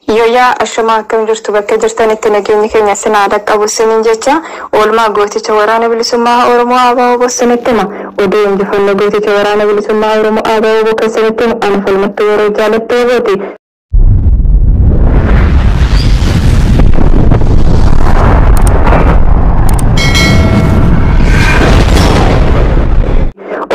Yoya ashama kam jirtu bakka jirtan itti nageenyi keenya sinaa dhaqqabu sinin jecha oolmaa gooticha waraana bilisummaa Oromoo ABO bossanittima oduu injifannoo gooticha waraana bilisummaa Oromoo ABO bossanittima ana falmattuu yeroo jaalattee booti.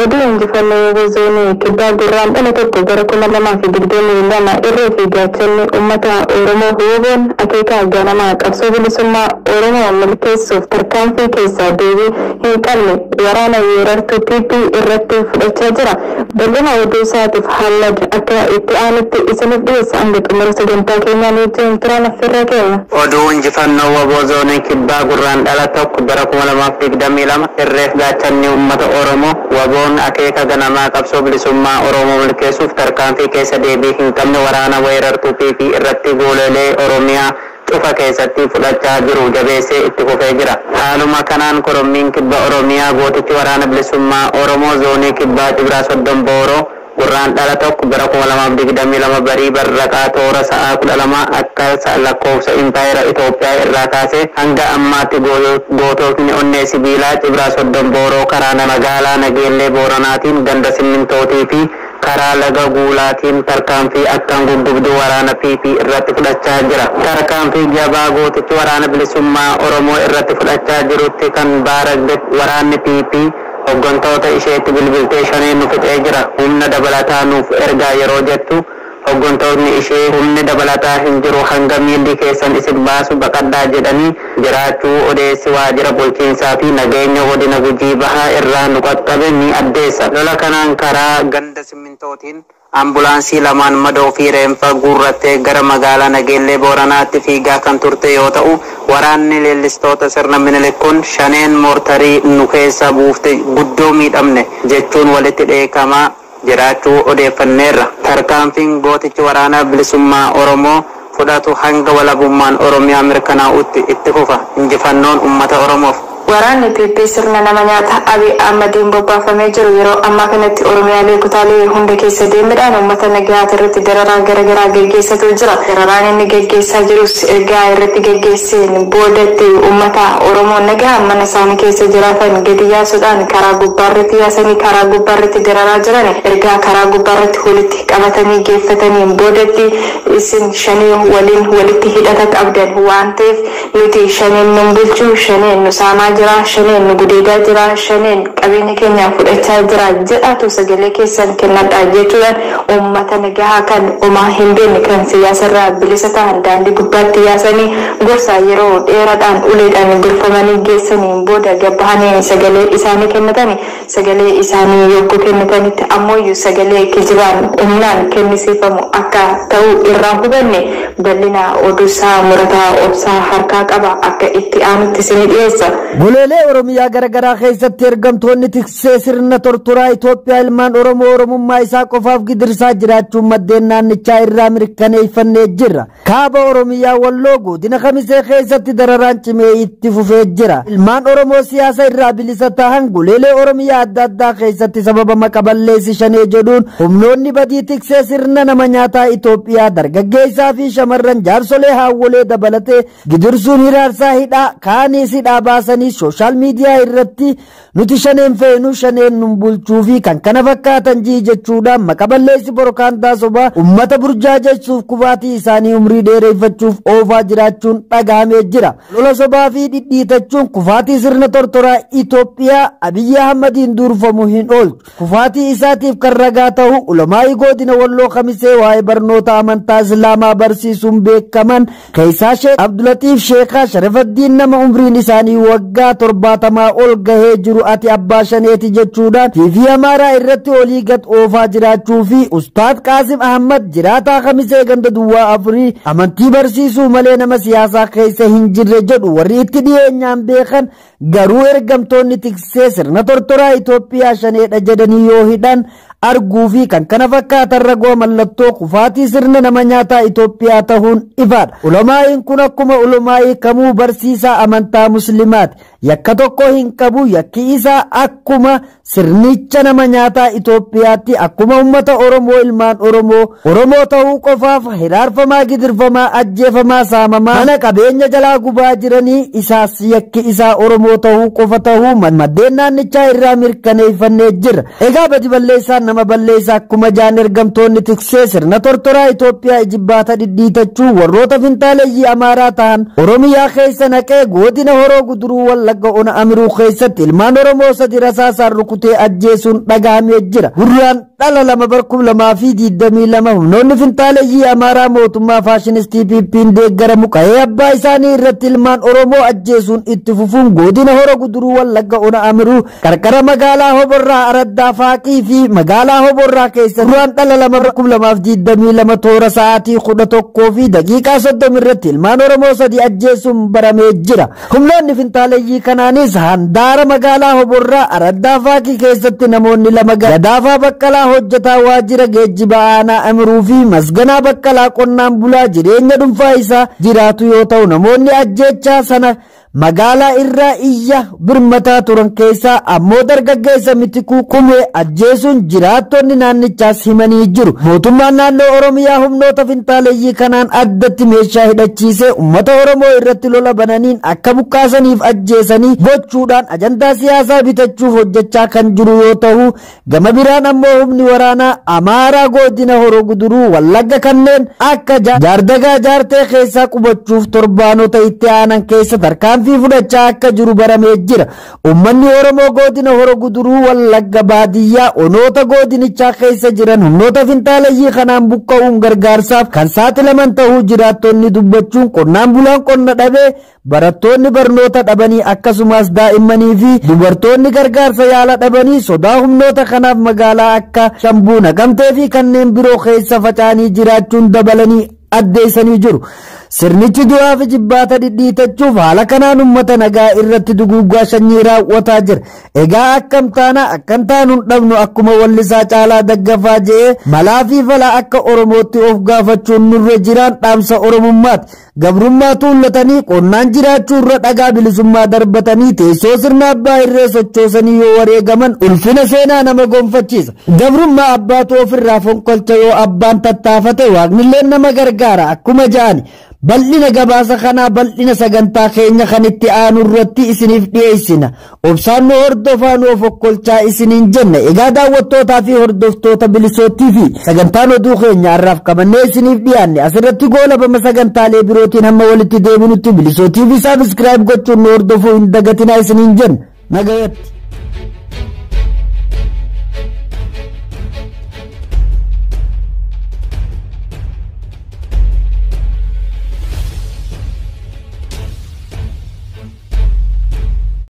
Oduu injifannoo gozoonii kibbaa gurraan dhala tokko gara 2022 irree fi gaachanni uummata Oromoo huuboon akeeka ganamaa qabsoo bilisummaa Oromoo milkeessuuf tarkaanfii keessaa deebii hin qabne waraana weerartuu TP irratti fudhachaa jira. Bal'ina oduu isaatiif haala akka itti aanutti isiniif dhiyeessa hanga xumura sagantaa keenyaa wajjin turaan affeerraa keenya. Oduu injifannoo gozoonii kibbaa gurraan dhala tokko bara 2022 irree fi gaachanni uummata Oromoo waboon akeeka ganamaa qabsoo bilisummaa Oromoo milkeessuuf tarkaanfii keessa deebii hin qabne waraana weerartuu TP irratti goolelee Oromiyaa cufa keessatti fudhachaa jiru jabeessee itti fufee jira. Haaluma kanaan korommiin kibba Oromiyaa gootichi waraana bilisummaa Oromoo zoonii kibbaa Cibraa Soddon Booroo gurraan dhala tokko bara 2022 barii barraqaa toora sa'a 12 akka lakkoofsa impaayera Itoophiyaa irraa kaasee hanga ammaatti goototni onnee sibiilaa Cibraa Soddon Booroo karaa magaalaa Nageellee Booranaatiin ganda simmintootii fi karaa laga guulaatiin tarkaanfii akkaan guddaa waraana PP irratti fudhachaa jira. Tarkaanfii jabaa gootichi waraana bilisummaa Oromoo irratti fudhachaa jirutti kan baaragde waraanni PP hoggantoota isheetti bilbiltee shaneen nu fixee jira. Humna dabalataa nuuf ergaa yeroo jettu hoggantoonni ishee humni dabalataa hin jiru hanga miilli keessan isin baasu baqaddaa jedhanii jiraachuu odeessi waajjira bulchiinsaa fi nageenya godina Gujii Bahaa irraa nu qaqqabe ni addeessa. Lola kanaan karaa ganda simmintootiin ambulaansii lamaan madoo fi reenfa guurrattee gara magaalaa Nageellee Booranaatti fiigaa kan turte yoo ta'u waraanni leellistoota sirna Minilik kun shaneen moortarii nu keessa buufte guddoo miidhamne jechuun walitti dheekamaa jiraachuu odeeffanneerra. Tarkaanfiin gootichi waraana bilisummaa Oromoo fudhatu hanga walabummaan Oromiyaa mirkanaa'utti itti fufa. Injifannoon uummata Oromoof. Waraanni PP sirna nama nyaata Abiy Ahmediin bobbaafamee jiru yeroo ammaa kanatti Oromiyaalee kutaalee hunda keessa deemuudhaan uummata nagaa irratti dararaa garaagaraa gaggeessatu jira. Dararaan inni gaggeessaa jirus ergaa irratti gaggeesseen boodatti uummata Oromoo nagaa mana isaanii keessa jiraatan gadi yaasuudhaan karaa gubbaarratti yaasanii karaa gubbaarratti dararaa jiran ergaa karaa gubbaarratti walitti qabatanii geeffataniin boodatti isin shanii waliin walitti hidhata qabdan waan ta'eef nuti shaneen nun bulchuu shaneen nu saamaa jira shaneen nu gudeedaa jira shaneen qabeenya keenya fudhachaa jira jedhatu sagalee keessan kennadha jechuudhaan uummata nagaa kan homaa hin beekne kan siyaasarraa bilisa ta'an daandii gubbaatti yaasanii gorsa yeroo dheeraadhaan uleedhaan bulfamanii geessaniin booda gabbahanii sagalee isaanii kennatanii sagalee isaanii yogguu kennatanitti ammoo sagalee kijibaan humnaan kennisiifamu akka ta'u irraa hubanne bal'ina oduusaa murataa obsaa harkaa qaba akka itti aanutti isinii dhiyeessa. Goleelee Oromiyaa garaagaraa keessatti ergamtoonni tiksee sirna tortoraa Itoophiyaa ilmaan Oromummaa isaa qofaaf gidirsaa jiraachuun maddeen naannichaa irraa mirkaneeffannee jirra. Kaaba Oromiyaa Walloo godina Kamisee keessatti dararaan cimee itti fufee jira. Ilmaan Oromoo siyaasa irraa bilisa ta'an goleelee Oromiyaa adda addaa keessatti sababa maqaballeessi shanee jedhuun humnoonni badii tiksee sirna nama nyaataa Itoophiyaa dargaggeessaa fi shamarran jaarsolee haawwolee dabalatee gidirsuun hiraarsaa hidhaa kaanii hidhaa baasanii sooshaal miidiyaa irratti nuti shaneen feenu shaneen nun bulchuu fi kan kana fakkaatan jechuudhaan maqaballeessi borokaantaa sobaa ummata burjaajessuuf kufaatii isaanii umrii dheereeffachuuf oofaa jiraachuun dhagahamee jira. Lola sobaa fi dhidhiitachuun kufaatii sirna tortoraa Itoophiyaa Abiy Ahmediin durfamu hin oolchu. Kufaatii isaatiif kan ragaa ta'u ulamaa'ii godina Walloo Kamisee waa'ee barnoota amantaa Islaamaa barsiisuun beekaman keessaa Sheek Abdulatiif Sheekaa Sharafaddiin nama umriin isaanii waggaa 70 ol gahee jiru ati abbaa shaneeti jechuudhaan TV Amaaraa irratti olii gad oofaa jiraachuu fi Ustaad Qaasim Ahmad jiraataa Kamisee ganda duwwaa afurii amantii barsiisuu malee nama siyaasaa keessa hin jirre jedhu warri itti dhiyeenyaan beekan garuu ergamtoonni tiksee sirna tortoraa Itoophiyaa shaneedha jedhanii yoo hidhan arguu fi kan kana fakkaatan ragoo mallattoo kufaatii sirna nama nyaataa Itoophiyaa ta'uun ifaadha. Ulamaa'iin kun akkuma ulamaa'ii kamuu barsiisaa amantaa muslimaati. Yakka tokko hin qabu yakki isaa akkuma sirnicha nama nyaataa Itoophiyaatti akkuma ummata Oromoo ilmaan Oromoo ta'uu qofaaf hiraarfamaa gidirfamaa ajjeefamaa saamamaa mana qabeenya jalaa gubaa jiranii isaas yakki isaa Oromoo ta'uu qofa ta'uu maddeen naannichaa irraa mirkaneeffannee jira. Egaa badi balleessaan nama balleessa akkuma jaan ergamtoonni tiksee sirna tortoraa Itoophiyaa ijibbaata dhidhiitachuu warroota fintaaleeyyii Amaaraa ta'an Oromiyaa keessa naqee godina Horoo Guduruu Wallagga Ona Amiruu keessatti ilmaan Oromoo sadi rasaasaan rukutee ajjeesuun dhagahamee jira. Gurraan dhala lama barkum lamaa fi 22 humnoonni fintaaleeyyii Amaaraa mootummaa faashinistii PP'n deeggaramu qa'ee abbaa isaanii irratti ilmaan Oromoo ajjeesuun itti fufuun godina Horoo Guduruu Wallagga Ona Amiruu qarqara magaalaa Hoborraa Araddaa Faaqii fi magaalaa Hoborraa keessa gurraan dhala lama barkum lamaa fi 22 toora sa'aatii 11 fi daqiiqaa 30 irratti ilmaan Oromoo sadi ajjeesuun baramee jira. Humnoonni fintaaleeyyii kanaanis handaara magaalaa Hoborraa Araddaa Faaqii keessatti namoonni lama Gadaafaa Baqqalaa hojjetaa waajjira geejjiba aanaa Amiruu fi Masganaa Baqqalaa qonnaan bulaa jireenya dhuunfaa isaa jiraatu yoo ta'u namoonni ajjeechaa sana magaalaa irraa iyya birmataa turan keessaa ammoo dargaggeessa Mitikuu Qumee ajjeesuun jiraattonni naannichaas himanii jiru. Mootummaan naannoo Oromiyaa humnoota fintaaleeyyii kanaan addatti meeshaa hidhachiisee ummata Oromoo irratti lola bananiin akka bukkaasaniif ajjeesanii gochuudhaan ajandaa siyaasaa bitachuuf hojjechaa kan jiru yoo ta'u gama biraan ammoo humni waraanaa Amaaraa godina Horoo Guduruu Wallagga kanneen akka Jaardagaa Jaartee keessaa qubachuuf torbaanota itti aanan keessa tarkaanfii fudhachaa akka jiru baramee jira. Ummanni Oromoo godina Horoo Guduruu Wallagga baadiyyaa onoota godinichaa keessa jiran humnoota fintaaleeyyii kanaan buqqa'uun gargaarsaaf kan saaxilaman ta'uu jiraattonni dubbachuun qonnaan bulaan qonna dhabee barattoonni barnoota dhabanii akkasumas daa'immanii fi dubartoonni gargaarsa yaala dhabanii sodaa humnoota kanaaf magaalaa akka Shambuu Naqamtee fi kanneen biroo keessa faca'anii jiraachuun dabalanii addeessanii jiru. Sirnichi du'aa fi jibbaata dhidhiitachuuf haala kanaan ummata nagaa irratti duguuggaa sanyii raawwataa jira. Egaa akkam taana akkan taanuun dhabnu akkuma wallisaa Caalaa Daggafaa jedhee malaa fi falaa akka Oromootti of gaafachuun nurra jiraan dhaamsa Oromummaati. Gabrummaa tuullatanii qonnaan jiraachuu irra dhagaa bilisummaa darbatanii teessoo sirna abbaa irree sochoosanii yoo wareegaman ulfina seenaa nama gonfachiisa. Gabrummaa abbaatu ofirraa fonqolcha yoo abbaan tattaafate waaqnilleen nama gargaara akkuma ja'ani. Bal'ina gabaasa kanaa bal'ina sagantaa keenya kan itti aanu irratti isiniif dhiyeessina. Obsaan nu hordofaa nu fokkolchaa isiniin jenna. Egaa daawwattootaa fi hordoftoota bilisootii fi sagantaan oduu keenya har'aaf qabannee isiniif dhiyaanne asirratti goolabama sagantaalee birootiin hamma walitti deebinutti bilisootii fi saabskraayib gochuun nu hordofuu hin dagatinaa isiniin jenna. Nagayatti.